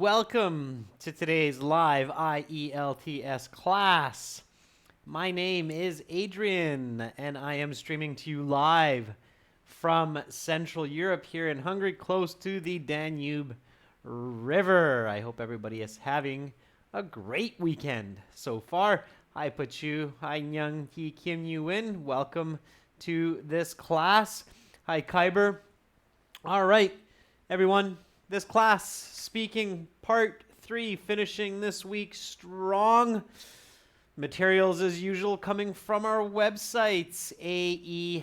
Welcome to today's live IELTS class. My name is Adrian, and I am streaming to you live from Central Europe here in Hungary, close to the Danube River. I hope everybody is having a great weekend so far. Hi, Pachu. Hi, Nyang Ki Kim Yu Win. Welcome to this class. Hi, Kyber. All right, everyone. This class, speaking part 3, finishing this week strong. Materials as usual coming from our websites,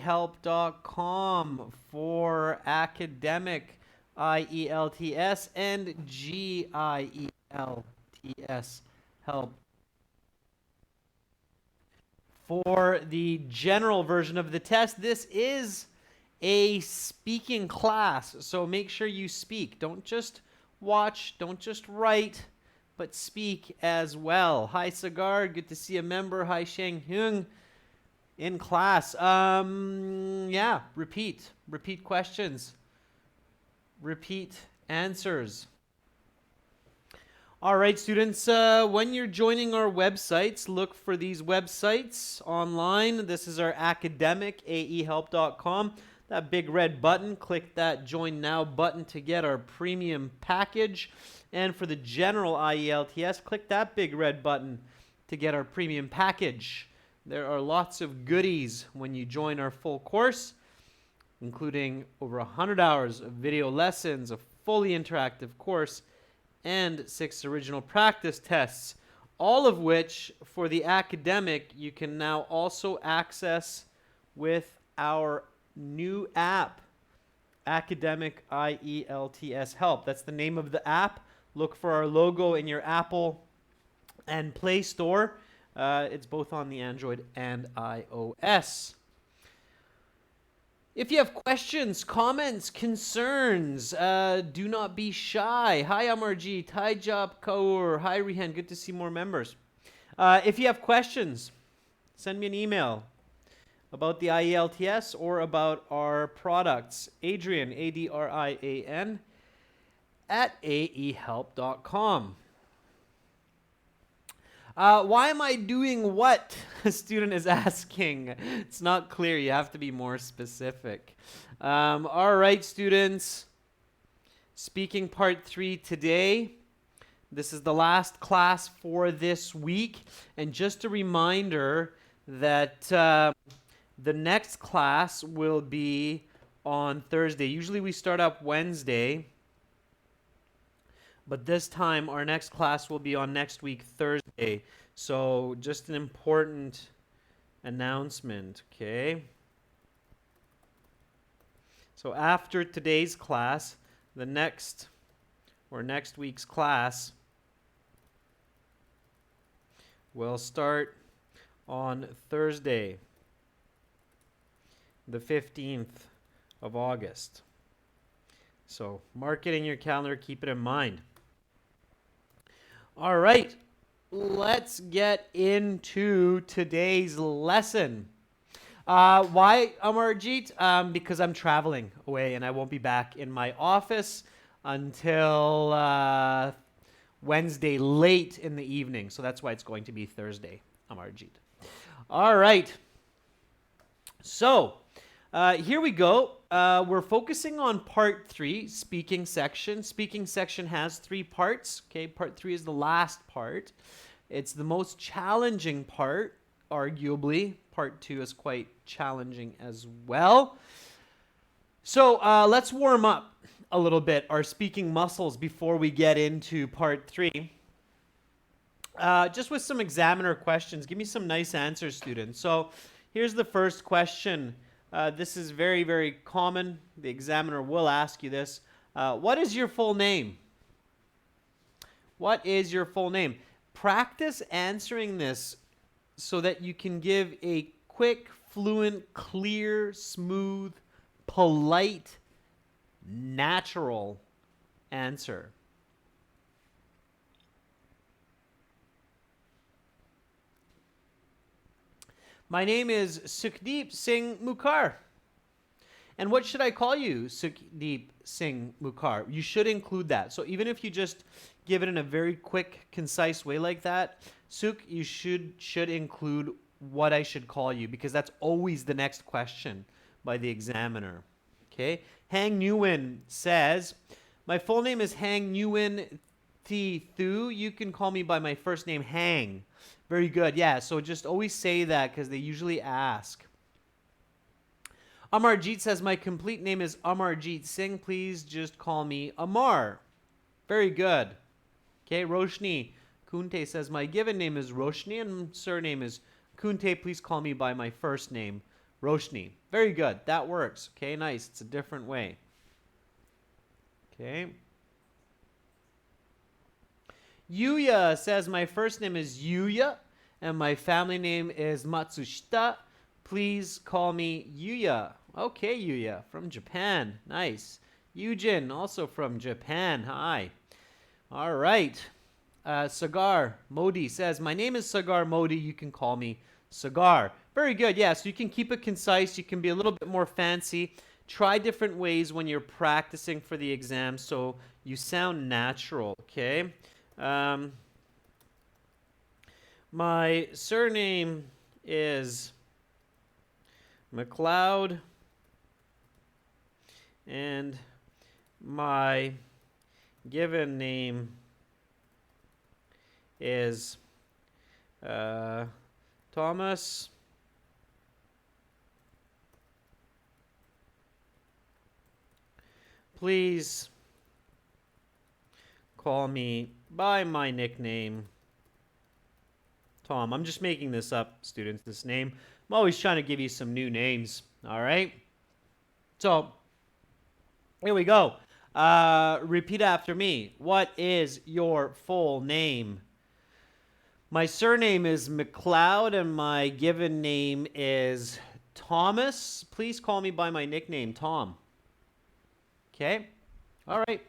aehelp.com for academic IELTS and GIELTS help for the general version of the test. This is a speaking class, so make sure you speak. Don't just watch, don't just write, but speak as well. Hi, Sagar. Good to see a member. Hi, Sheng Hyung in class. Yeah, repeat questions, repeat answers. All right, students, when you're joining our websites, look for these websites online. This is our academic, aehelp.com. That big red button, click that Join Now button to get our premium package. And for the general IELTS, click that big red button to get our premium package. There are lots of goodies when you join our full course, including over 100 hours of video lessons, a fully interactive course, and 6 original practice tests, all of which for the academic you can now also access with our new app, Academic IELTS Help. That's the name of the app. Look for our logo in your Apple and Play Store. It's both on the Android and iOS. If you have questions, comments, concerns, do not be shy. Hi, Amarjeet. Hi, Job Kaur. Hi, Rihan. Good to see more members. If you have questions, send me an email about the IELTS or about our products. Adrian, Adrian, at aehelp.com. Why am I doing what? A student is asking. It's not clear. You have to be more specific. All right, students. Speaking part 3 today. This is the last class for this week. And just a reminder that the next class will be on Thursday. Usually we start up Wednesday. But this time, our next class will be on next week, Thursday. So just an important announcement, okay? So after today's class, the next week's class will start on Thursday, the 15th of August. So mark it in your calendar, keep it in mind. All right, let's get into today's lesson. Why, Amarjeet? Because I'm traveling away and I won't be back in my office until Wednesday late in the evening. So that's why it's going to be Thursday, Amarjeet. All right. So here we go. We're focusing on part 3, speaking section. Speaking section has 3 parts. Okay, part 3 is the last part. It's the most challenging part, arguably. Part 2 is quite challenging as well. So let's warm up a little bit our speaking muscles before we get into part 3. Just with some examiner questions. Give me some nice answers, students. So here's the first question. This is very, very common. The examiner will ask you this. What is your full name? What is your full name? Practice answering this so that you can give a quick, fluent, clear, smooth, polite, natural answer. My name is Sukhdeep Singh Mukhar. And what should I call you, Sukhdeep Singh Mukhar? You should include that. So even if you just give it in a very quick, concise way like that, Sukh, you should include what I should call you, because that's always the next question by the examiner. Okay? Hang Nguyen says, my full name is Hang Nguyen Thi Thu. You can call me by my first name, Hang. Very good. Yeah, so just always say that because they usually ask. Amarjeet says, my complete name is Amarjeet Singh. Please just call me Amar. Very good. Okay, Roshni Kunte says, my given name is Roshni and surname is Kunte. Please call me by my first name, Roshni. Very good. That works. Okay, nice. It's a different way. Okay. Yuya says, my first name is Yuya and my family name is Matsushita. Please call me Yuya. Okay, Yuya, from Japan. Nice. Yujin, also from Japan. Hi. All right. Sagar Modi says, my name is Sagar Modi. You can call me Sagar. Very good. Yeah, so you can keep it concise. You can be a little bit more fancy. Try different ways when you're practicing for the exam so you sound natural, okay? My surname is McLeod, and my given name is Thomas. Please call me by my nickname, Tom. I'm just making this up, students, this name. I'm always trying to give you some new names, all right? So, here we go. Repeat after me. What is your full name? My surname is McLeod and my given name is Thomas. Please call me by my nickname, Tom. Okay? All right.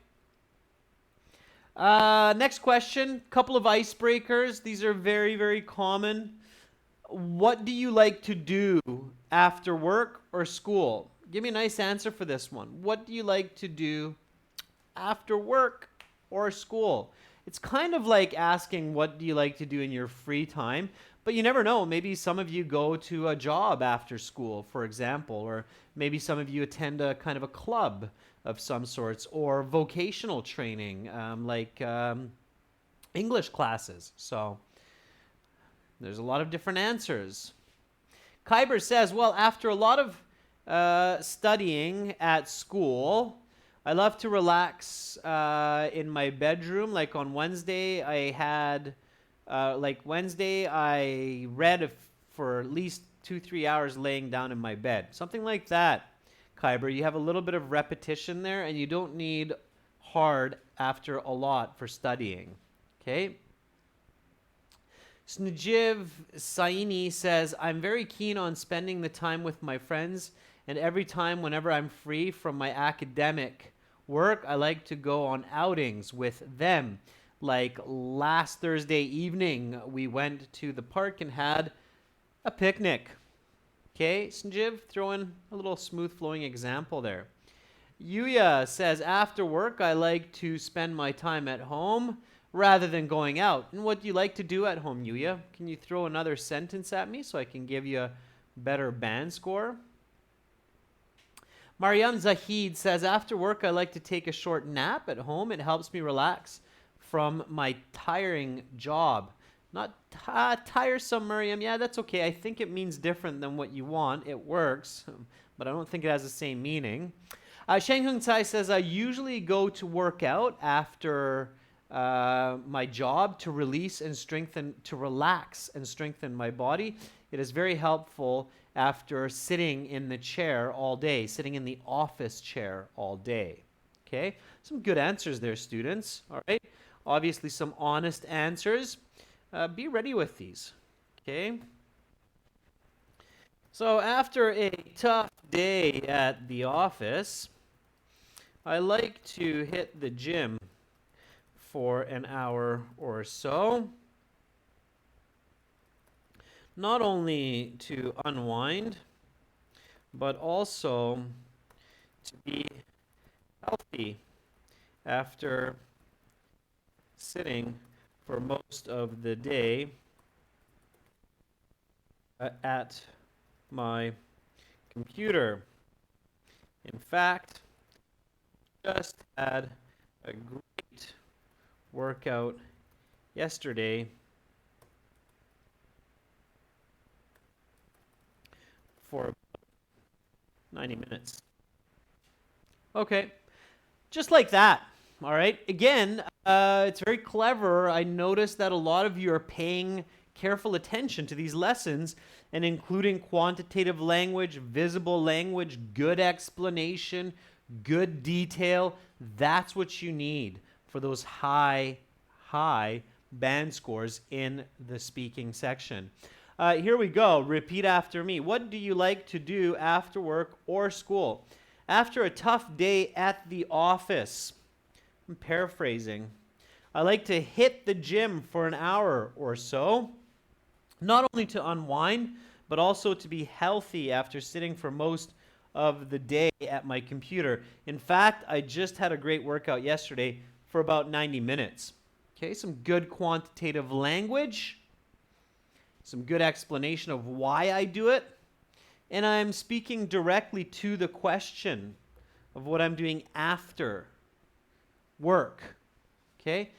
Next question. Couple of icebreakers. These are very, very common. What do you like to do after work or school? Give me a nice answer for this one. What do you like to do after work or school? It's kind of like asking what do you like to do in your free time, but you never know. Maybe some of you go to a job after school, for example, or maybe some of you attend a kind of a club of some sorts, or vocational training, like English classes. So there's a lot of different answers. Kyber says, well, after a lot of studying at school, I love to relax in my bedroom. Like on Wednesday, I had, I read for at least 2-3 hours laying down in my bed. Something like that, Kyber. You have a little bit of repetition there, and you don't need hard after a lot for studying. Okay? Snujiv Saini says, I'm very keen on spending the time with my friends, and every time whenever I'm free from my academic work, I like to go on outings with them. Like last Thursday evening, we went to the park and had a picnic. Okay, Sanjiv, throw in a little smooth flowing example there. Yuya says, after work, I like to spend my time at home rather than going out. And what do you like to do at home, Yuya? Can you throw another sentence at me so I can give you a better band score? Mariam Zahid says, after work, I like to take a short nap at home. It helps me relax from my tiring job. Not tiresome, Mariam. Yeah, that's okay. I think it means different than what you want. It works, but I don't think it has the same meaning. Sheng Hung Tsai says, I usually go to work out after my job to relax and strengthen my body. It is very helpful after sitting in the chair all day, sitting in the office chair all day. Okay, some good answers there, students. All right, obviously some honest answers. Be ready with these. Okay. So after a tough day at the office, I like to hit the gym for an hour or so. Not only to unwind, but also to be healthy after sitting for most of the day at my computer. In fact, just had a great workout yesterday for 90 minutes. Okay, just like that. All right. Again, it's very clever. I noticed that a lot of you are paying careful attention to these lessons and including quantitative language, visible language, good explanation, good detail. That's what you need for those high band scores in the speaking section. Here we go. Repeat after me. What do you like to do after work or school? After a tough day at the office. I'm paraphrasing. I like to hit the gym for an hour or so, not only to unwind, but also to be healthy after sitting for most of the day at my computer. In fact, I just had a great workout yesterday for about 90 minutes. Okay, some good quantitative language, some good explanation of why I do it, and I'm speaking directly to the question of what I'm doing after work. Okay?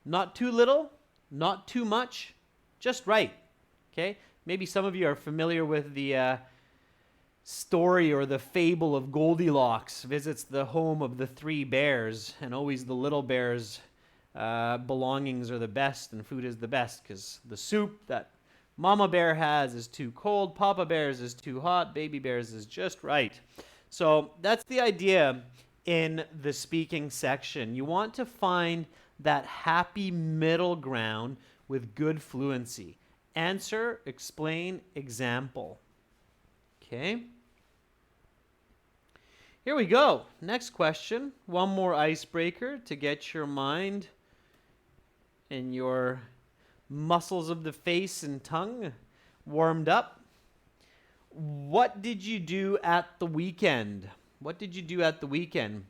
Not too little, not too much, just right. Okay? Maybe some of you are familiar with the story or the fable of Goldilocks visits the home of the three bears, and always the little bears' belongings are the best and food is the best because the soup that Mama Bear has is too cold, Papa Bear's is too hot, Baby Bear's is just right. So that's the idea in the speaking section. You want to find that happy middle ground with good fluency. Answer, explain, example. Okay. Here we go. Next question. One more icebreaker to get your mind and your muscles of the face and tongue warmed up. What did you do at the weekend? What did you do at the weekend?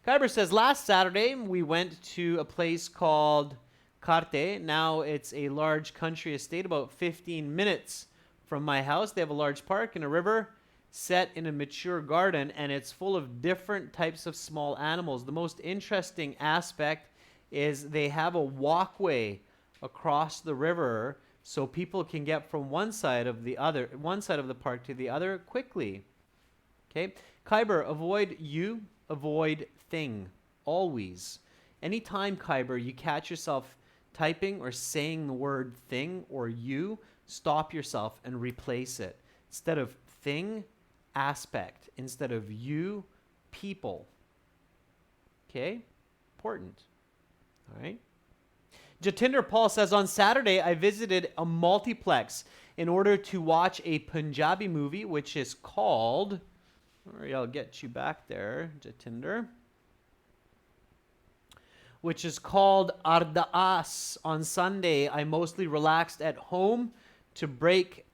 Kyber says, last Saturday we went to a place called Carte. Now it's a large country estate about 15 minutes from my house. They have a large park and a river set in a mature garden, and it's full of different types of small animals. The most interesting aspect is they have a walkway across the river so people can get from one side of the park to the other quickly. Okay? Kyber, avoid you, avoid thing. Always. Anytime, Kyber, you catch yourself typing or saying the word thing or you, stop yourself and replace it. Instead of thing, aspect. Instead of you, people. Okay? Important. All right? Jatinder Paul says, on Saturday, I visited a multiplex in order to watch a Punjabi movie, which is called... All right, I'll get you back there, Jatinder. Which is called Ardaas. On Sunday, I mostly relaxed at home to break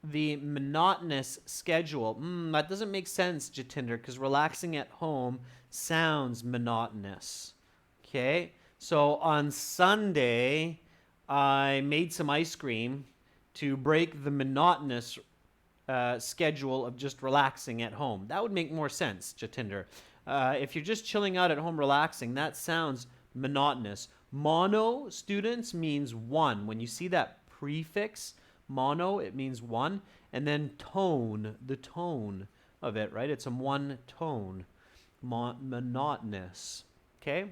the monotonous schedule. That doesn't make sense, Jatinder, because relaxing at home sounds monotonous. Okay? So on Sunday, I made some ice cream to break the monotonous schedule of just relaxing at home. That would make more sense, Jatinder. If you're just chilling out at home relaxing, that sounds monotonous. Mono, students, means one. When you see that prefix, mono, it means one. And then tone, the tone of it, right? It's a one tone. Monotonous. Okay?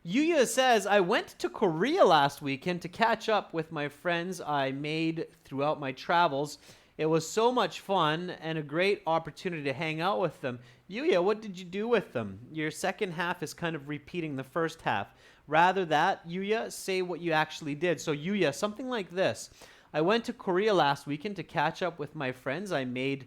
Yuya says, I went to Korea last weekend to catch up with my friends I made throughout my travels. It was so much fun and a great opportunity to hang out with them. Yuya, what did you do with them? Your second half is kind of repeating the first half. Rather that, Yuya, say what you actually did. So Yuya, something like this. I went to Korea last weekend to catch up with my friends I made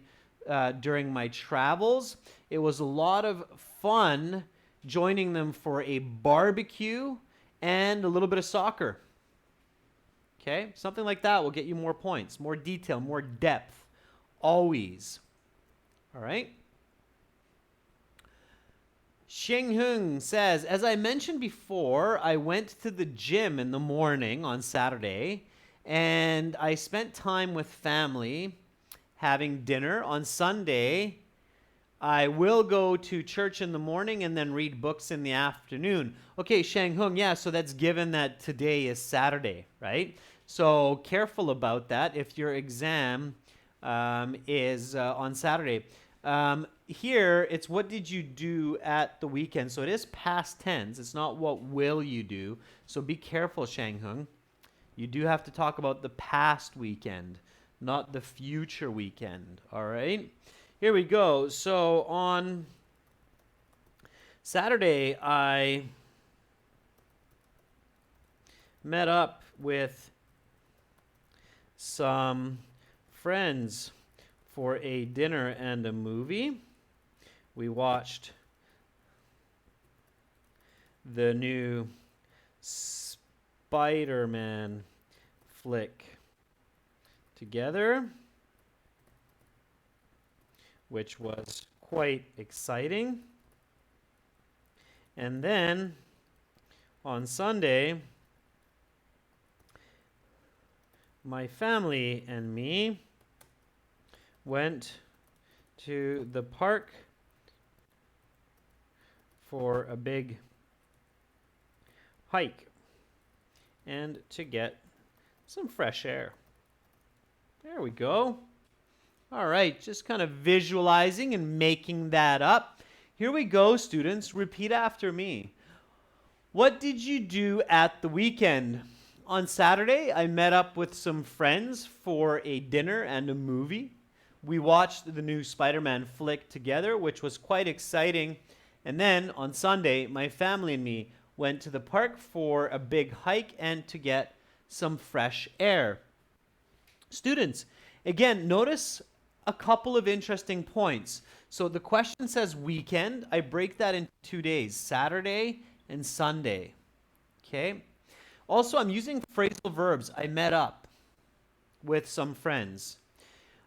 during my travels. It was a lot of fun joining them for a barbecue and a little bit of soccer. Okay? Something like that will get you more points, more detail, more depth. Always. All right? Xing Hung says, as I mentioned before, I went to the gym in the morning on Saturday, and I spent time with family having dinner. On Sunday, I will go to church in the morning and then read books in the afternoon. Okay, Shang Hung, yeah, so that's given that today is Saturday, right? So careful about that if your exam is on Saturday. Here, it's what did you do at the weekend? So it is past tense. It's not what will you do. So be careful, Shang Hung. You do have to talk about the past weekend, not the future weekend, all right? Here we go. So on Saturday, I met up with some friends for a dinner and a movie. We watched the new Spider-Man flick together, which was quite exciting. And then on Sunday, my family and me went to the park for a big hike and to get some fresh air. There we go. All right, just kind of visualizing and making that up. Here we go, students. Repeat after me. What did you do at the weekend? On Saturday, I met up with some friends for a dinner and a movie. We watched the new Spider-Man flick together, which was quite exciting. And then on Sunday, my family and me went to the park for a big hike and to get some fresh air. Students, again, notice a couple of interesting points. So the question says weekend. I break that into 2 days, Saturday and Sunday. Okay? Also, I'm using phrasal verbs. I met up with some friends.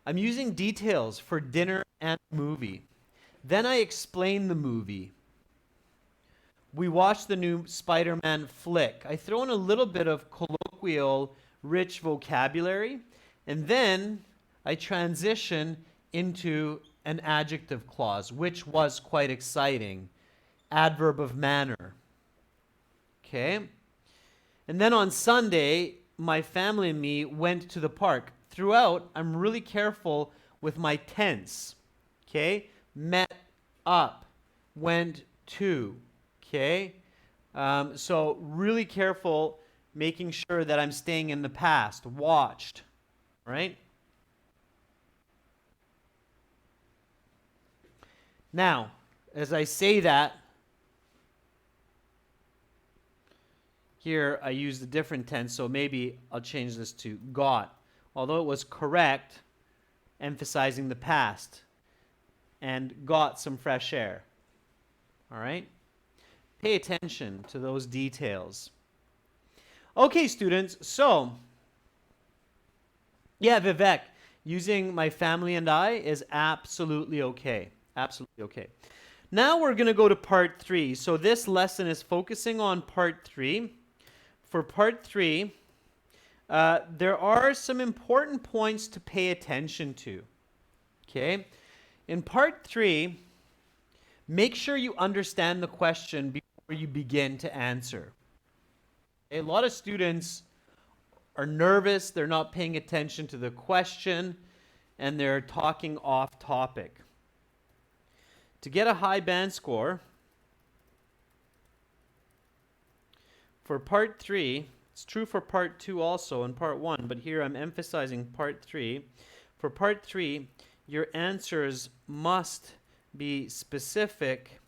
I'm using details for dinner and movie. Then I explain the movie. We watched the new Spider-Man flick. I throw in a little bit of colloquial, rich vocabulary, and then I transition into an adjective clause, which was quite exciting. Adverb of manner. Okay? And then on Sunday, my family and me went to the park. Throughout, I'm really careful with my tense. Okay? Met up, went to. Okay? So really careful making sure that I'm staying in the past. Watched. Right? Now, as I say that, here I used a different tense, so maybe I'll change this to got. Although it was correct, emphasizing the past, and got some fresh air. All right? Pay attention to those details. Okay, students, so, yeah, Vivek, using my family and I is absolutely okay. Absolutely okay. Now we're going to go to part 3. So this lesson is focusing on part 3. For part 3, there are some important points to pay attention to. Okay? In part 3, make sure you understand the question before you begin to answer. A lot of students are nervous, they're not paying attention to the question, and they're talking off topic. To get a high band score, for part 3, it's true for part 2 also and part 1, but here I'm emphasizing part 3. For part 3, your answers must be specific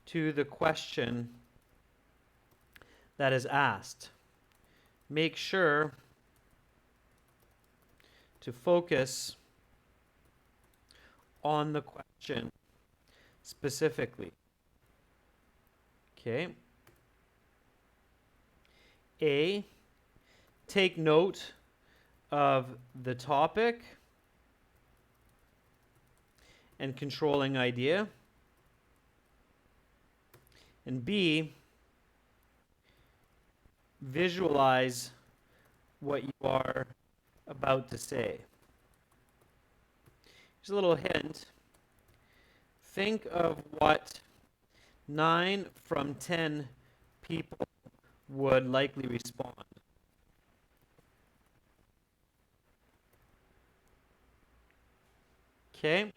to the question that is asked. Make sure to focus on the question specifically. Okay. A, take note of the topic and controlling idea. And B, visualize what you are about to say. Here's a little hint. Think of what 9 from 10 people would likely respond. Okay,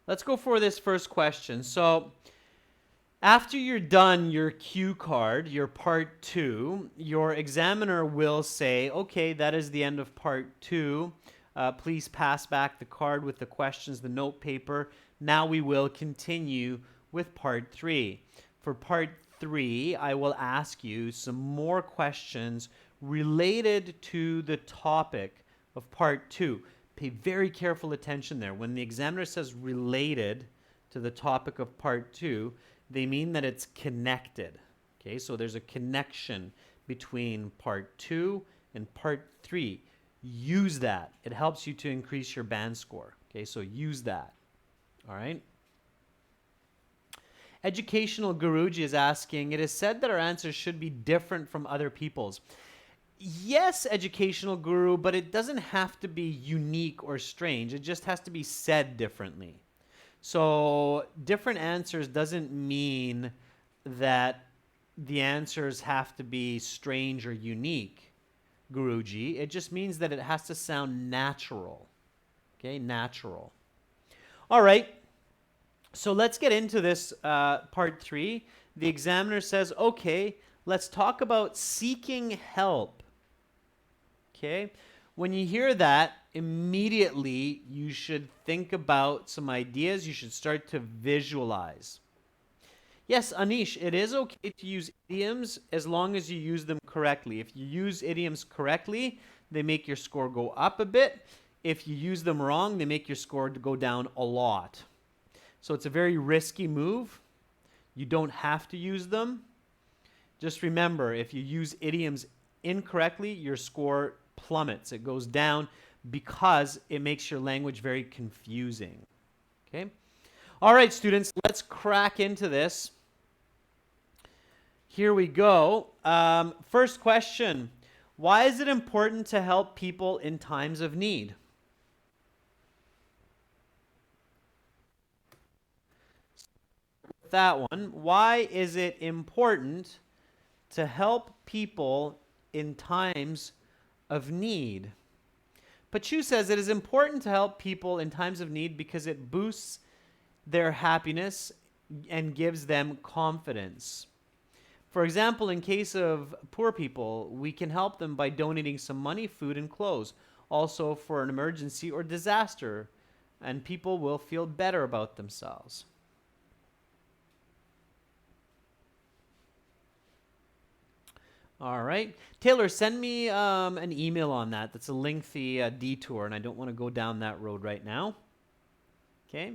let's go for this first question. So, after you're done your cue card, your part 2, your examiner will say, okay, that is the end of part 2. Please pass back the card with the questions, the note paper. Now we will continue with part 3. For part 3, I will ask you some more questions related to the topic of part 2. Pay very careful attention there. When the examiner says related to the topic of part 2, they mean that it's connected. Okay, so there's a connection between part 2 and part 3. Use that. It helps you to increase your band score. Okay, so use that. All right. Educational Guruji is asking, it is said that our answers should be different from other people's. Yes, Educational Guru, but it doesn't have to be unique or strange. It just has to be said differently. So different answers doesn't mean that the answers have to be strange or unique, Guruji. It just means that it has to sound natural. Okay, natural. All right, so let's get into this part 3. The examiner says, okay, let's talk about seeking help. Okay, when you hear that, immediately you should think about some ideas. You should start to visualize. Yes, Anish, it is okay to use idioms as long as you use them correctly. If you use idioms correctly, they make your score go up a bit. If you use them wrong, they make your score go down a lot. So it's a very risky move. You don't have to use them. Just remember, if you use idioms incorrectly, your score plummets. It goes down because it makes your language very confusing. Okay? All right, students, let's crack into this. Here we go. First question. Why is it important to help people in times of need? That one. Why is it important to help people in times of need? Pachu says it is important to help people in times of need because it boosts their happiness and gives them confidence. For example, in case of poor people, we can help them by donating some money, food, and clothes. Also for an emergency or disaster, and people will feel better about themselves. All right. Taylor, send me an email on that. That's a lengthy detour, and I don't want to go down that road right now. Okay.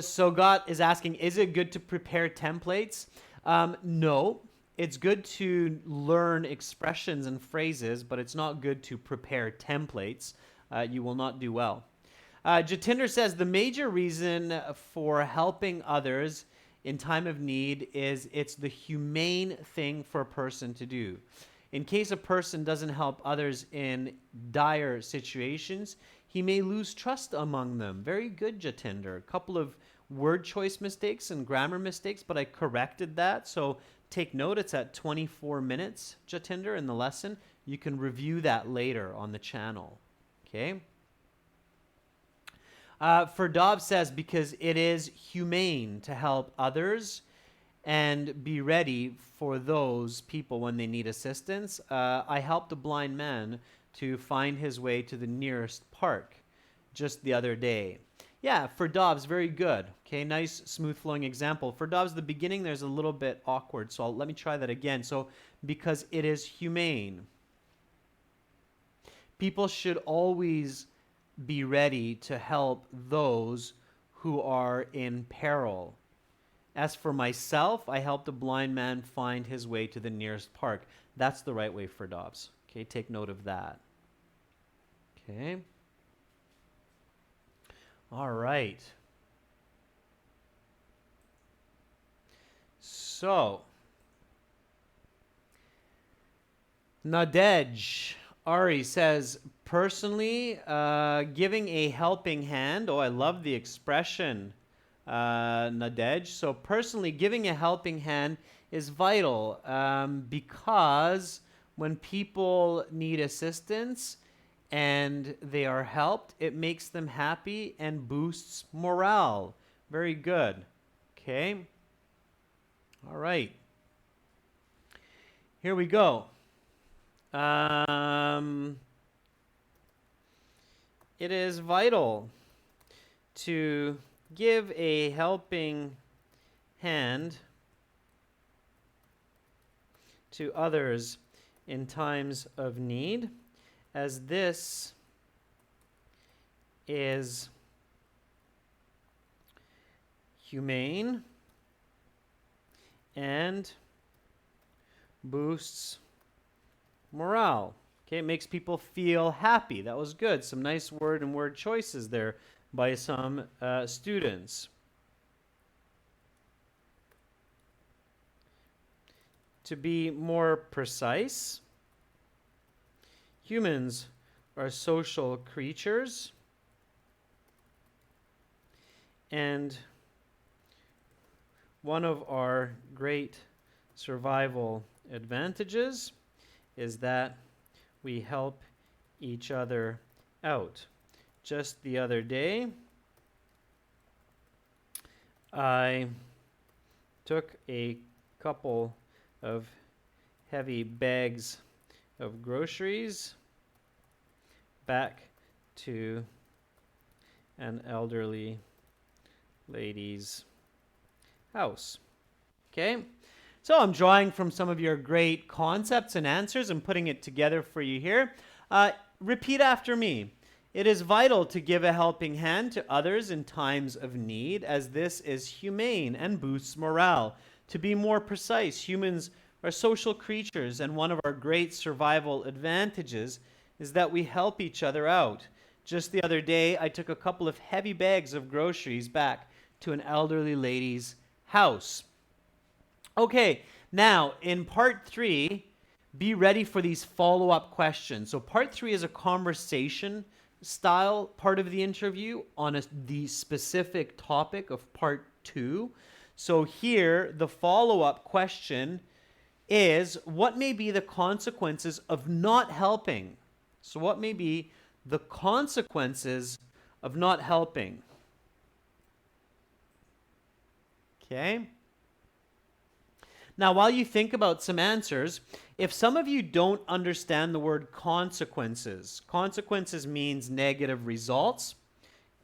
So Got is asking, is it good to prepare templates? No. It's good to learn expressions and phrases, but it's not good to prepare templates. You will not do well. Jatinder says the major reason for helping others in time of need is it's the humane thing for a person to do. In case a person doesn't help others in dire situations, he may lose trust among them. Very good, Jatinder. A couple of word choice mistakes and grammar mistakes, but I corrected that. So take note, it's at 24 minutes, Jatinder, in the lesson. You can review that later on the channel. Okay? Ferdov says, because it is humane to help others and be ready for those people when they need assistance. I helped a blind man to find his way to the nearest park just the other day. Yeah, Ferdov's very good. Okay, nice, smooth-flowing example. Ferdov's the beginning, there's a little bit awkward, so let me try that again. So, because it is humane. People should always be ready to help those who are in peril. As for myself, I helped a blind man find his way to the nearest park. That's the right way for Dobbs. Okay, take note of that. Okay. All right. So, Nadej Ari says, personally, giving a helping hand. Oh, I love the expression, Nadej. So, personally, giving a helping hand is vital because when people need assistance and they are helped, it makes them happy and boosts morale. Very good. Okay. All right. Here we go. It is vital to give a helping hand to others in times of need, as this is humane and boosts morale. Okay, it makes people feel happy. That was good. Some nice word and word choices there by some students. To be more precise, humans are social creatures, and one of our great survival advantages is that we help each other out. Just the other day, I took a couple of heavy bags of groceries back to an elderly lady's house. Okay? So I'm drawing from some of your great concepts and answers and putting it together for you here. Repeat after me. It is vital to give a helping hand to others in times of need, as this is humane and boosts morale. To be more precise, humans are social creatures, and one of our great survival advantages is that we help each other out. Just the other day, I took a couple of heavy bags of groceries back to an elderly lady's house. Okay, now in part 3, be ready for these follow-up questions. So part 3 is a conversation style part of the interview on the specific topic of part 2. So here, the follow-up question is, what may be the consequences of not helping? So what may be the consequences of not helping? Okay. Now, while you think about some answers, if some of you don't understand the word consequences, consequences means negative results,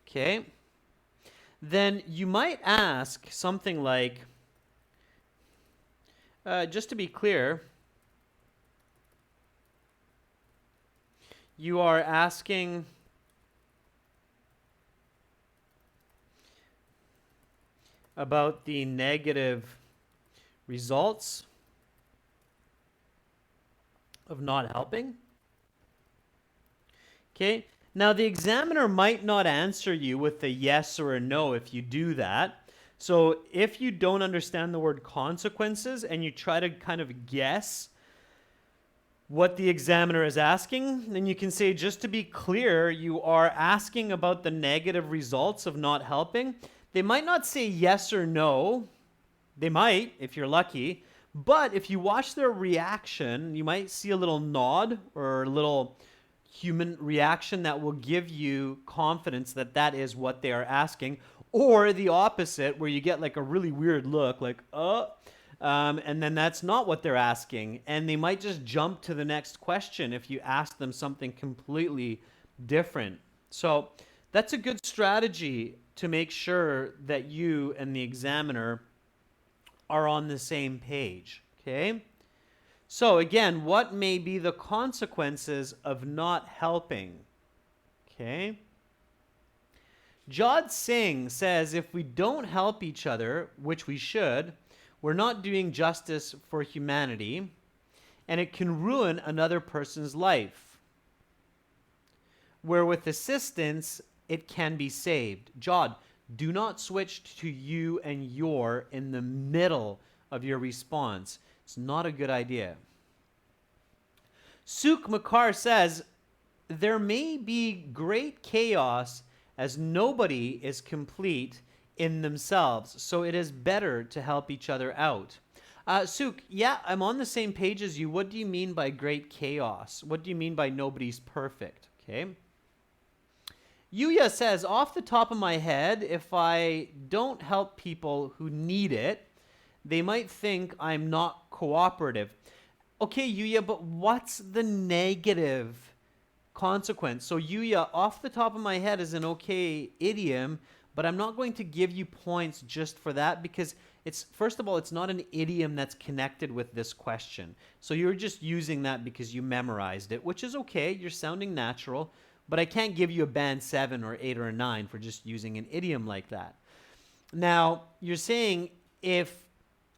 okay, then you might ask something like, just to be clear, you are asking about the negative results of not helping. Okay, now the examiner might not answer you with a yes or a no if you do that. So if you don't understand the word consequences and you try to kind of guess what the examiner is asking, then you can say, just to be clear, you are asking about the negative results of not helping. They might not say yes or no. They might, if you're lucky. But if you watch their reaction, you might see a little nod or a little human reaction that will give you confidence that that is what they are asking. Or the opposite, where you get like a really weird look, like, and then that's not what they're asking. And they might just jump to the next question if you ask them something completely different. So that's a good strategy to make sure that you and the examiner are on the same page, okay? So again, what may be the consequences of not helping? Okay? Jod Singh says if we don't help each other, which we should, we're not doing justice for humanity, and it can ruin another person's life. Where with assistance, it can be saved. Jod, do not switch to you and your in the middle of your response. It's not a good idea. Suk Makar says, there may be great chaos as nobody is complete in themselves, so it is better to help each other out. Suk, yeah, I'm on the same page as you. What do you mean by great chaos? What do you mean by nobody's perfect? Okay. Yuya says, off the top of my head, if I don't help people who need it, they might think I'm not cooperative. Okay, Yuya, but what's the negative consequence? So Yuya, off the top of my head is an okay idiom, but I'm not going to give you points just for that because it's, first of all, it's not an idiom that's connected with this question. So you're just using that because you memorized it, which is okay. You're sounding natural, but I can't give you a band 7 or 8 or a 9 for just using an idiom like that. Now, you're saying if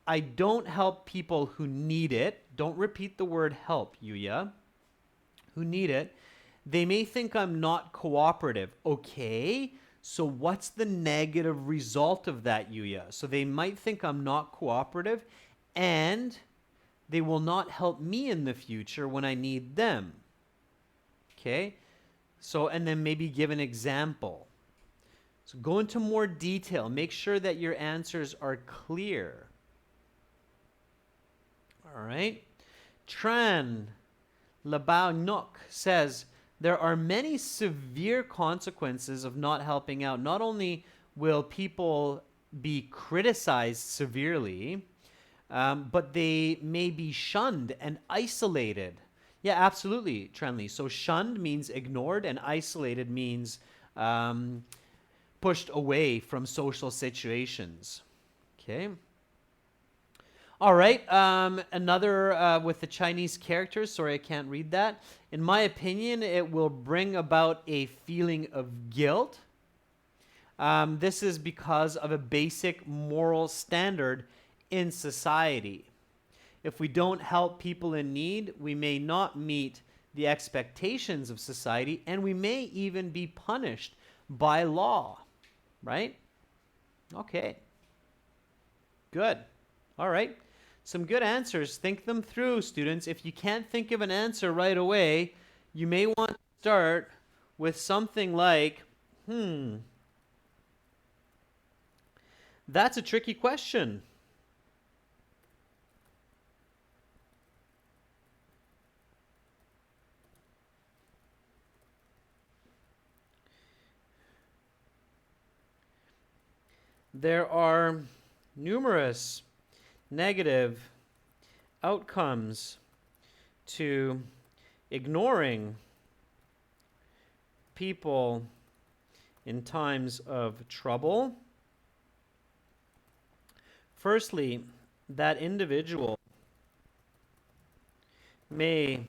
I don't help people who need it, don't repeat the word help, Yuya, who need it, they may think I'm not cooperative. Okay, so what's the negative result of that, Yuya? So they might think I'm not cooperative and they will not help me in the future when I need them. Okay, so and then maybe give an example. So go into more detail. Make sure that your answers are clear. All right. Tran Labao Nok says, there are many severe consequences of not helping out. Not only will people be criticized severely, but they may be shunned and isolated. Yeah, absolutely, Trenley. So shunned means ignored and isolated means pushed away from social situations. Okay. All right, another with the Chinese characters. Sorry, I can't read that. In my opinion, it will bring about a feeling of guilt. This is because of a basic moral standard in society. If we don't help people in need, we may not meet the expectations of society, and we may even be punished by law, right? Okay. Good. All right. Some good answers. Think them through, students. If you can't think of an answer right away, you may want to start with something like, that's a tricky question. There are numerous negative outcomes to ignoring people in times of trouble. Firstly, that individual may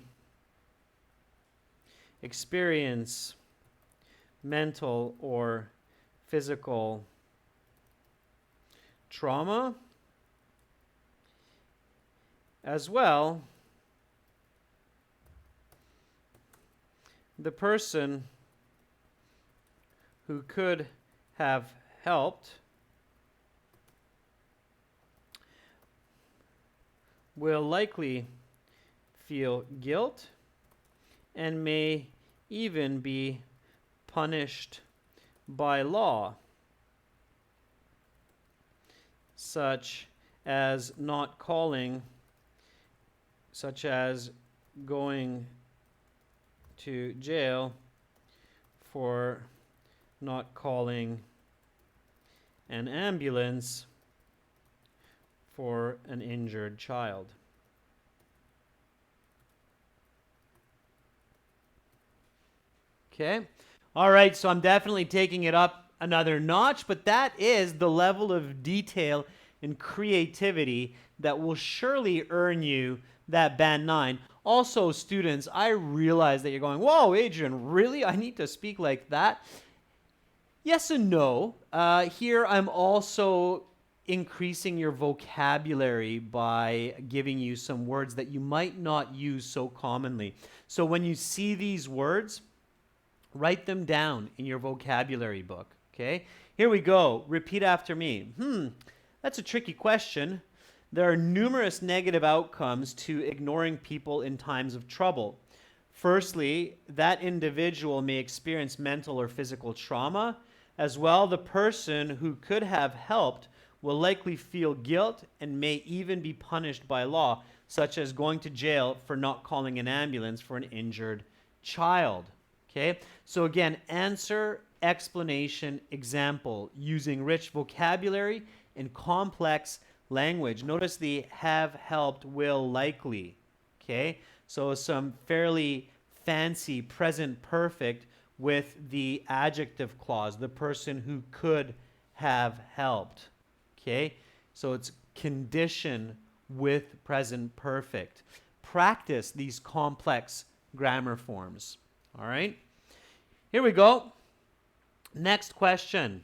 experience mental or physical trauma. As well, the person who could have helped will likely feel guilt and may even be punished by law, such as going to jail for not calling an ambulance for an injured child. Okay. All right, so I'm definitely taking it up another notch, but that is the level of detail and creativity that will surely earn you that band 9. Also, students, I realize that you're going, whoa, Adrian, really? I need to speak like that? Yes and no. Here I'm also increasing your vocabulary by giving you some words that you might not use so commonly. So when you see these words, write them down in your vocabulary book, okay? Here we go. Repeat after me. That's a tricky question. There are numerous negative outcomes to ignoring people in times of trouble. Firstly, that individual may experience mental or physical trauma. As well, the person who could have helped will likely feel guilt and may even be punished by law, such as going to jail for not calling an ambulance for an injured child. Okay? So again, answer, explanation, example, using rich vocabulary and complex language. Notice the have helped, will likely. Okay? So some fairly fancy present perfect with the adjective clause, the person who could have helped. Okay? So it's condition with present perfect. Practice these complex grammar forms. All right? Here we go. Next question.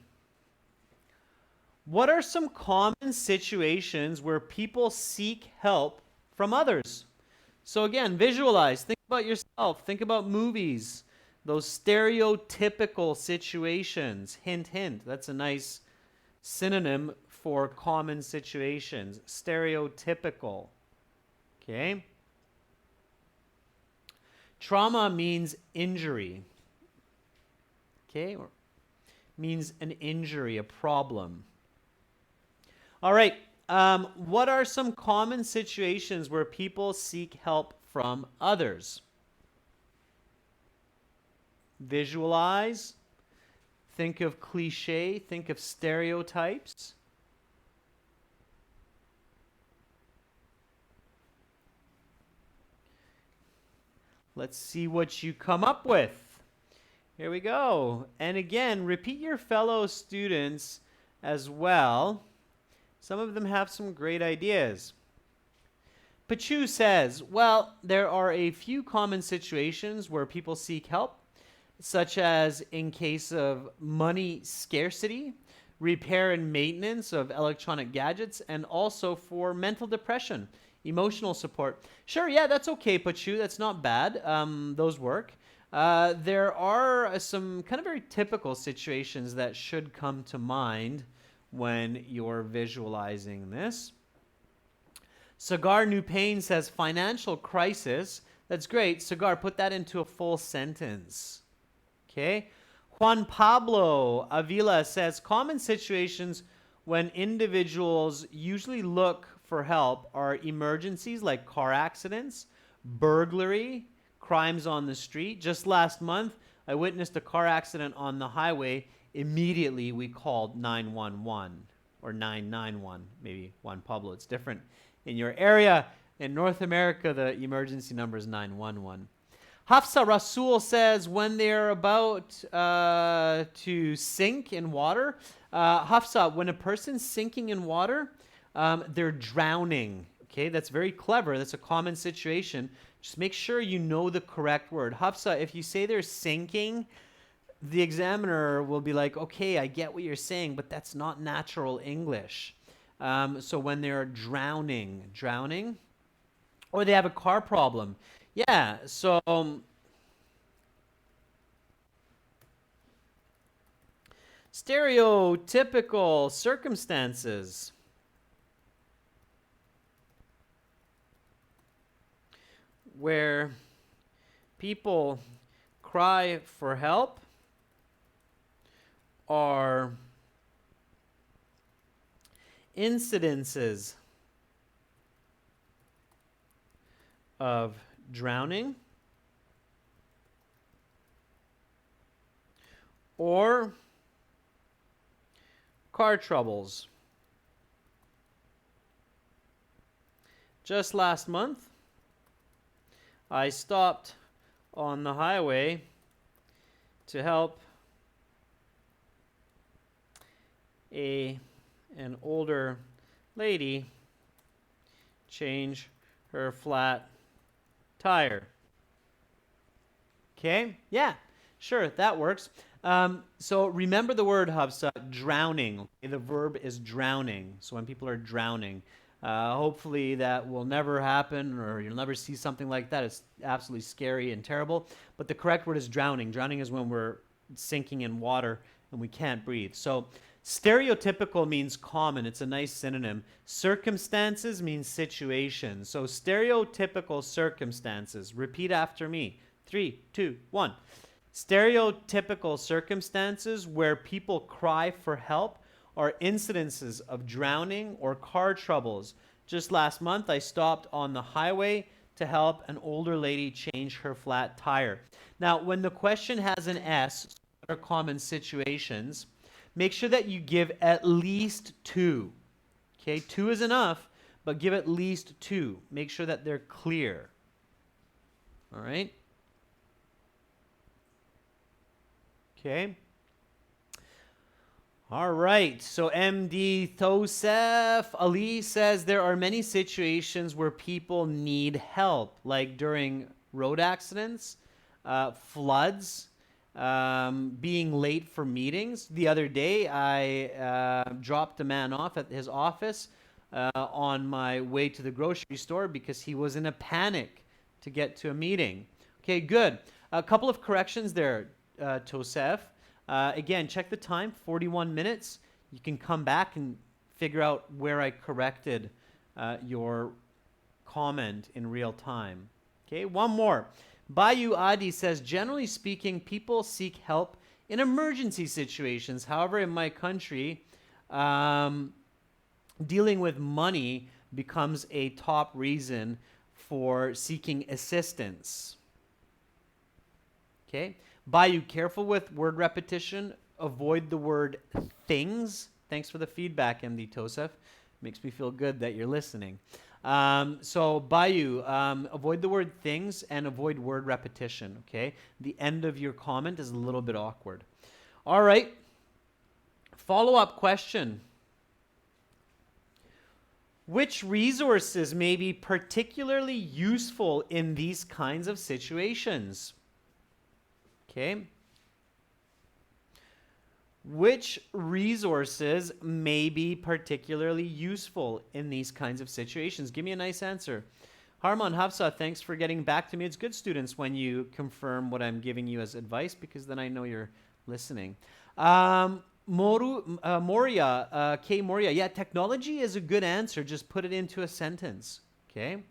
What are some common situations where people seek help from others? So again, visualize. Think about yourself. Think about movies. Those stereotypical situations. Hint, hint. That's a nice synonym for common situations. Stereotypical. Okay? Trauma means injury. Okay? Or means an injury, a problem. All right. What are some common situations where people seek help from others? Visualize. Think of cliche. Think of stereotypes. Let's see what you come up with. Here we go. And again, repeat your fellow students as well. Some of them have some great ideas. Pachu says, well, there are a few common situations where people seek help, such as in case of money scarcity, repair and maintenance of electronic gadgets, and also for mental depression, emotional support. Sure, yeah, that's okay, Pachu. That's not bad. Those work. There are some kind of very typical situations that should come to mind when you're visualizing this. Cigar New Pain says financial crisis. That's great. Cigar, put that into a full sentence. Okay. Juan Pablo Avila says common situations when individuals usually look for help are emergencies like car accidents, burglary, crimes on the street. Just last month, I witnessed a car accident on the highway. Immediately, we called 911 or 991, maybe Juan Pablo. It's different in your area. In North America, the emergency number is 911. Hafsa Rasul says when they're about to sink in water. Hafsa, when a person's sinking in water, they're drowning. Okay, that's very clever. That's a common situation. Just make sure you know the correct word. Hafsa, if you say they're sinking, the examiner will be like, okay, I get what you're saying, but that's not natural English. So when they're drowning, or they have a car problem. Yeah, so stereotypical circumstances. Where people cry for help are incidences of drowning or car troubles. Just last month, I stopped on the highway to help an older lady change her flat tire. Okay? Yeah, sure, that works. So remember the word, Hafsa, drowning. Okay? The verb is drowning. So when people are drowning, hopefully that will never happen or you'll never see something like that. It's absolutely scary and terrible. But the correct word is drowning. Drowning is when we're sinking in water and we can't breathe. So Stereotypical means common. It's a nice synonym. Circumstances means situations. So stereotypical circumstances. Repeat after me. 3, 2, 1. Stereotypical circumstances where people cry for help are incidences of drowning or car troubles. Just last month, I stopped on the highway to help an older lady change her flat tire. Now, when the question has an S, what are common situations? Make sure that you give at least 2. Okay, 2 is enough, but give at least 2. Make sure that they're clear. All right? Okay. All right, so MD Thosef Ali says there are many situations where people need help, like during road accidents, floods, being late for meetings. The other day, I dropped a man off at his office on my way to the grocery store because he was in a panic to get to a meeting. Okay, good. A couple of corrections there, Tosef. Again, check the time, 41 minutes. You can come back and figure out where I corrected your comment in real time. Okay, one more. Bayu Adi says, generally speaking, people seek help in emergency situations. However, in my country, dealing with money becomes a top reason for seeking assistance. Okay. Bayou, careful with word repetition. Avoid the word things. Thanks for the feedback, MD Tosef. Makes me feel good that you're listening. So Bayou, avoid the word things and avoid word repetition, okay? The end of your comment is a little bit awkward. All right. Follow-up question. Which resources may be particularly useful in these kinds of situations? Okay. Which resources may be particularly useful in these kinds of situations? Give me a nice answer. Harman Hafsa, thanks for getting back to me. It's good, students, when you confirm what I'm giving you as advice, because then I know you're listening. Moria, K. Moria, yeah, technology is a good answer. Just put it into a sentence, okay?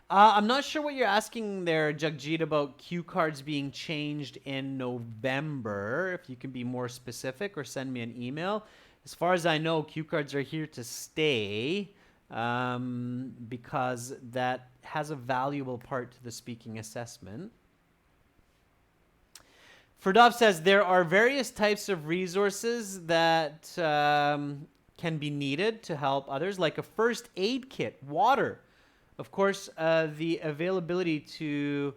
I'm not sure what you're asking there, Jagjit, about cue cards being changed in November. If you can be more specific or send me an email. As far as I know, cue cards are here to stay because that has a valuable part to the speaking assessment. Ferdov says there are various types of resources that can be needed to help others, like a first aid kit, water. Of course, the availability to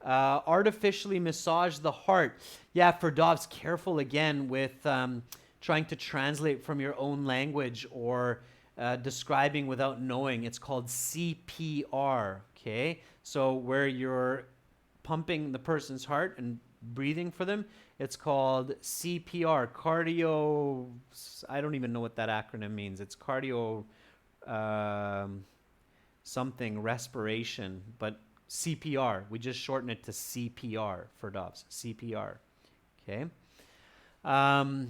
artificially massage the heart. Yeah, Ferdov's careful again with trying to translate from your own language or describing without knowing. It's called CPR, okay? So where you're pumping the person's heart and breathing for them, it's called CPR, cardio, I don't even know what that acronym means. It's cardio something respiration, but CPR. We just shorten it to CPR for Dobbs. CPR. Okay. Roshni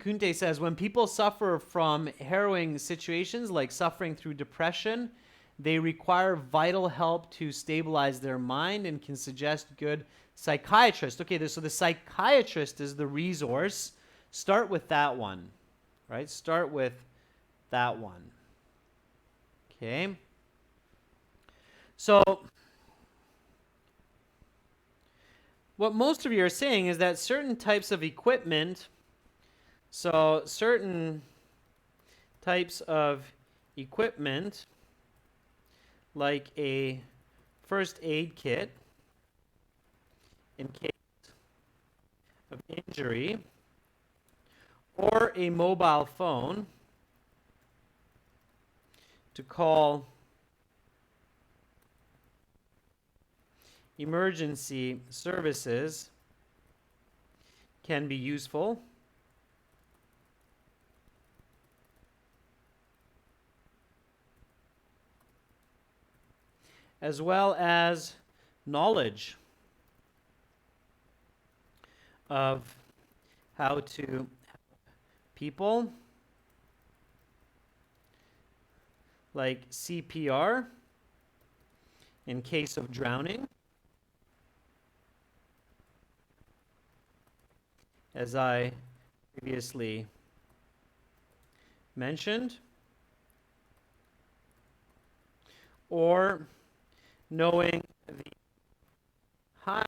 Kunte says, when people suffer from harrowing situations like suffering through depression, they require vital help to stabilize their mind and can suggest good psychiatrist. Okay, so the psychiatrist is the resource. Start with that one, right? Start with that one. Okay. So what most of you are saying is that certain types of equipment, like a first aid kit in case of injury, or a mobile phone to call emergency services can be useful. As well as knowledge. of how to help people, like CPR in case of drowning, as I previously mentioned, or knowing the Heimlich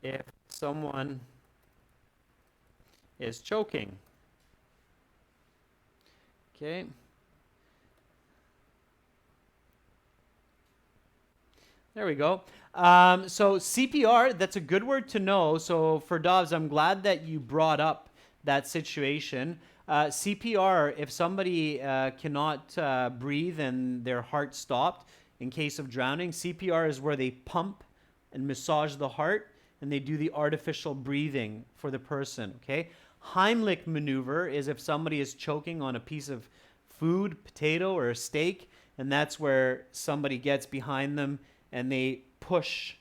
if someone is choking. Okay. There we go. So CPR, that's a good word to know. So for Dobbs, I'm glad that you brought up that situation. CPR, if somebody cannot breathe and their heart stopped in case of drowning, CPR is where they pump and massage the heart and they do the artificial breathing for the person, okay? Heimlich maneuver is if somebody is choking on a piece of food, potato, or a steak, and that's where somebody gets behind them and they push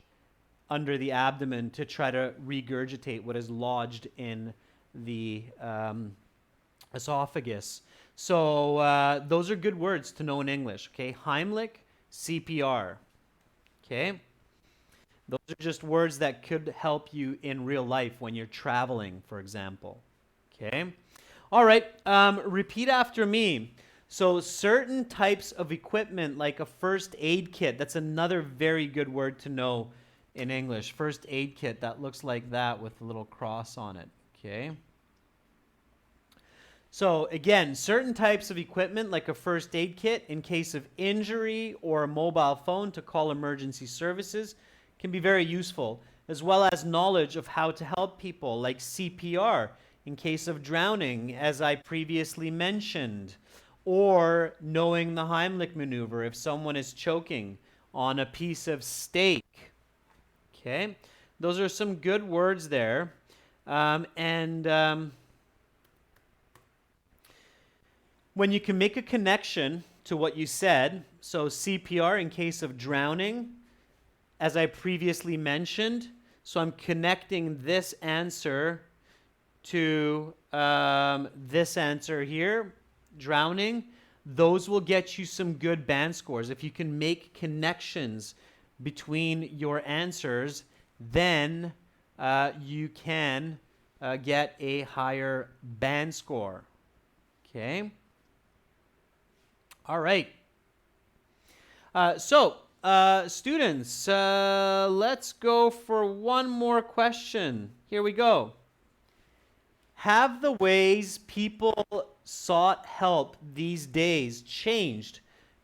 under the abdomen to try to regurgitate what is lodged in the esophagus. So those are good words to know in English, okay? Heimlich, CPR, okay? Those are just words that could help you in real life when you're traveling, for example, okay? All right, repeat after me. So certain types of equipment like a first aid kit, that's another very good word to know in English. First aid kit, that looks like that with a little cross on it, okay? So again, certain types of equipment like a first aid kit in case of injury or a mobile phone to call emergency services can be very useful, as well as knowledge of how to help people like CPR in case of drowning, as I previously mentioned, or knowing the Heimlich maneuver if someone is choking on a piece of steak. Okay, those are some good words there. When you can make a connection to what you said, so CPR in case of drowning, as I previously mentioned, so I'm connecting this answer to this answer here, drowning, those will get you some good band scores. If you can make connections between your answers, then you can get a higher band score. Okay? All right. Students, let's go for one more question. Here we go. Have the ways people sought help these days changed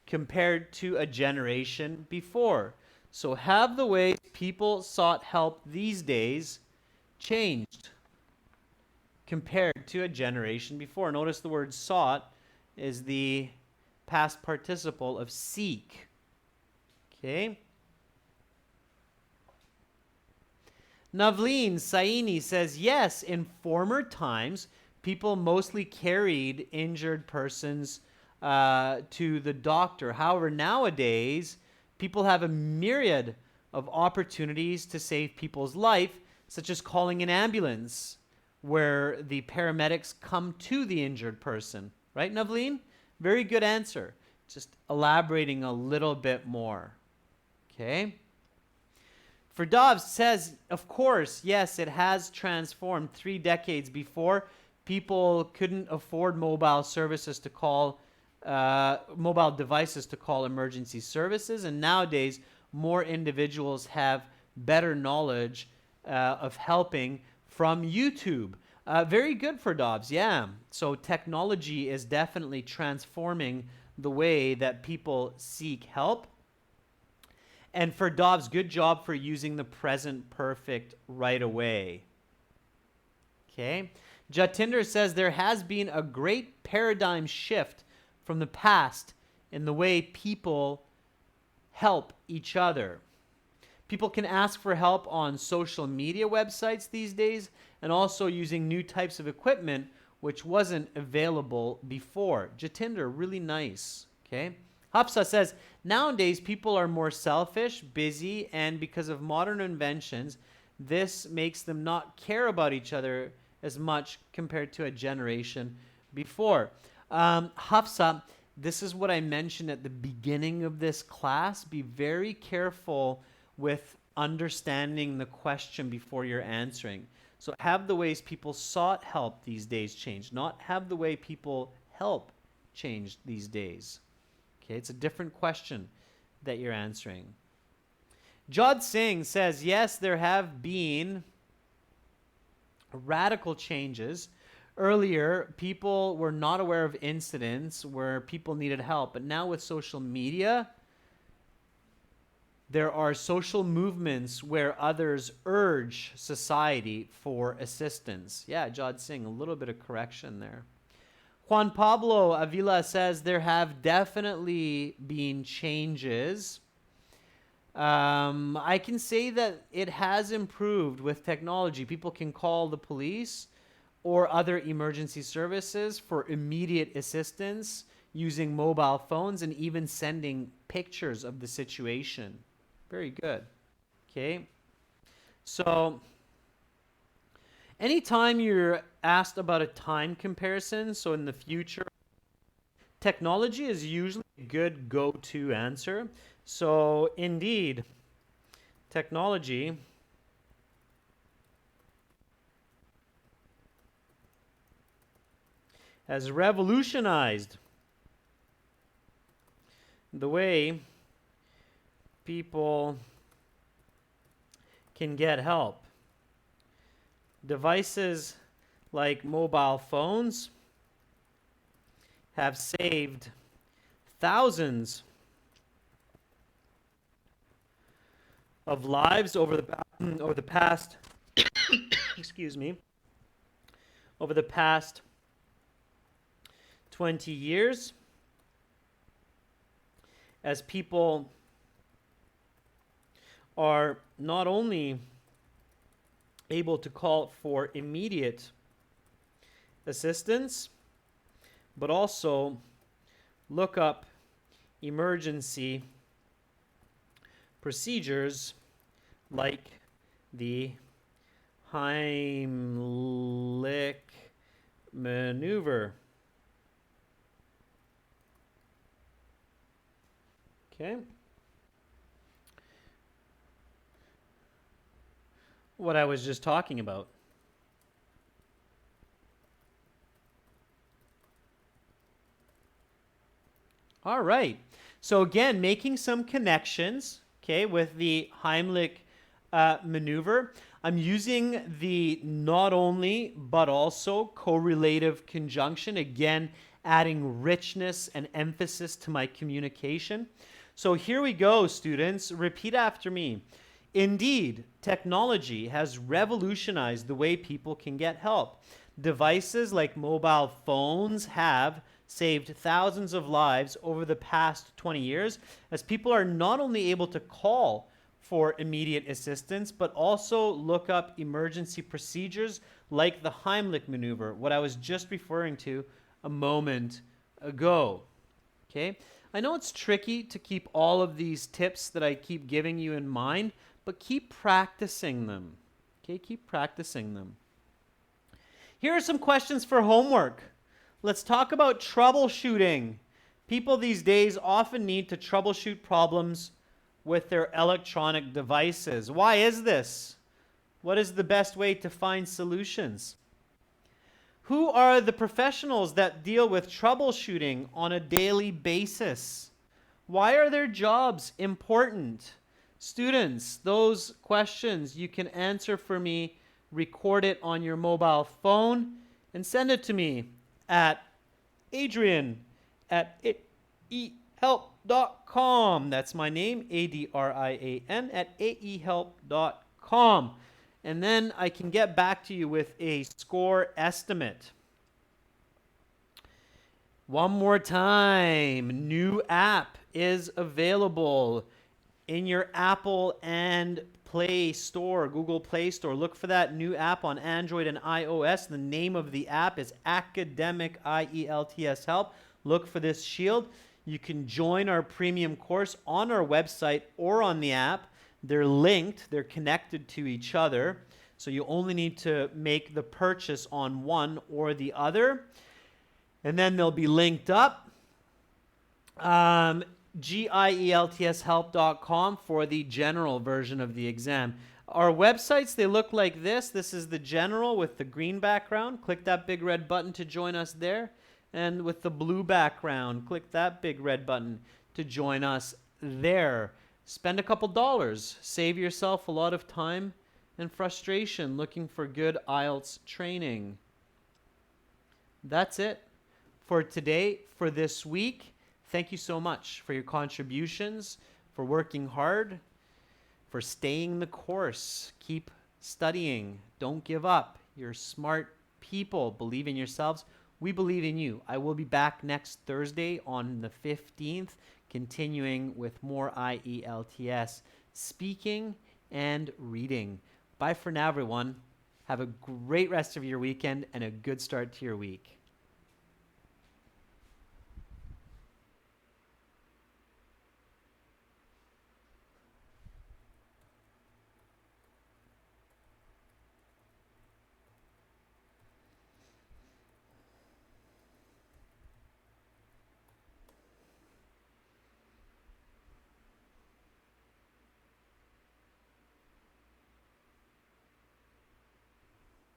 compared to a generation before? So have the ways people sought help these days changed compared to a generation before? Notice the word sought is the past participle of seek. Okay. Navleen Saini says, yes, in former times, people mostly carried injured persons to the doctor. However, nowadays, people have a myriad of opportunities to save people's life, such as calling an ambulance, where the paramedics come to the injured person. Right, Navleen? Very good answer. Just elaborating a little bit more. Okay. For Dobbs says, of course, yes, it has transformed. 3 decades before, people couldn't afford mobile devices to call emergency services, and nowadays, more individuals have better knowledge of helping from YouTube. Very good for Dobbs, yeah. So technology is definitely transforming the way that people seek help. And for Dobbs, good job for using the present perfect right away. Okay. Jatinder says there has been a great paradigm shift from the past in the way people help each other. People can ask for help on social media websites these days and also using new types of equipment which wasn't available before. Jatinder, really nice. Okay. Hafsa says, nowadays people are more selfish, busy, and because of modern inventions, this makes them not care about each other as much compared to a generation before. Hafsa, this is what I mentioned at the beginning of this class. Be very careful with understanding the question before you're answering. So have the ways people sought help these days changed, not have the way people help changed these days. Okay, it's a different question that you're answering. Jod Singh says, yes, there have been radical changes. Earlier, people were not aware of incidents where people needed help, but now with social media, there are social movements where others urge society for assistance. Yeah, Jod Singh, a little bit of correction there. Juan Pablo Avila says there have definitely been changes. I can say that it has improved with technology. People can call the police or other emergency services for immediate assistance using mobile phones and even sending pictures of the situation. Very good. Okay. So anytime you're asked about a time comparison, so in the future, technology is usually a good go-to answer. So indeed, technology has revolutionized the way people can get help. Devices like mobile phones have saved thousands of lives over the past excuse me, over the past 20 years, as people are not only able to call for immediate assistance, but also look up emergency procedures like the Heimlich maneuver. Okay. What I was just talking about. All right. So again, making some connections, okay, with the Heimlich maneuver. I'm using the not only, but also correlative conjunction, again, adding richness and emphasis to my communication. So here we go, students. Repeat after me. Indeed, technology has revolutionized the way people can get help. Devices like mobile phones have saved thousands of lives over the past 20 years, as people are not only able to call for immediate assistance, but also look up emergency procedures like the Heimlich maneuver, what I was just referring to a moment ago. Okay? I know it's tricky to keep all of these tips that I keep giving you in mind, but keep practicing them. Okay? Keep practicing them. Here are some questions for homework. Let's talk about troubleshooting. People these days often need to troubleshoot problems with their electronic devices. Why is this? What is the best way to find solutions? Who are the professionals that deal with troubleshooting on a daily basis? Why are their jobs important? Students, those questions you can answer for me, record it on your mobile phone, and send it to me at adrian@aehelp.com. That's my name, ADRIAN, at aehelp.com. And then I can get back to you with a score estimate. One more time, new app is available in your Apple and Play Store, Google Play Store. Look for that new app on Android and iOS. The name of the app is Academic IELTS Help. Look for this shield. You can join our premium course on our website or on the app. They're linked, they're connected to each other. So you only need to make the purchase on one or the other. And then they'll be linked up. GIELTShelp.com for the general version of the exam. Our websites, they look like this. This is the general with the green background. Click that big red button to join us there. And with the blue background, click that big red button to join us there. Spend a couple dollars. Save yourself a lot of time and frustration looking for good IELTS training. That's it for today, for this week. Thank you so much for your contributions, for working hard, for staying the course. Keep studying. Don't give up. You're smart people. Believe in yourselves. We believe in you. I will be back next Thursday on the 15th, continuing with more IELTS speaking and reading. Bye for now, everyone. Have a great rest of your weekend and a good start to your week.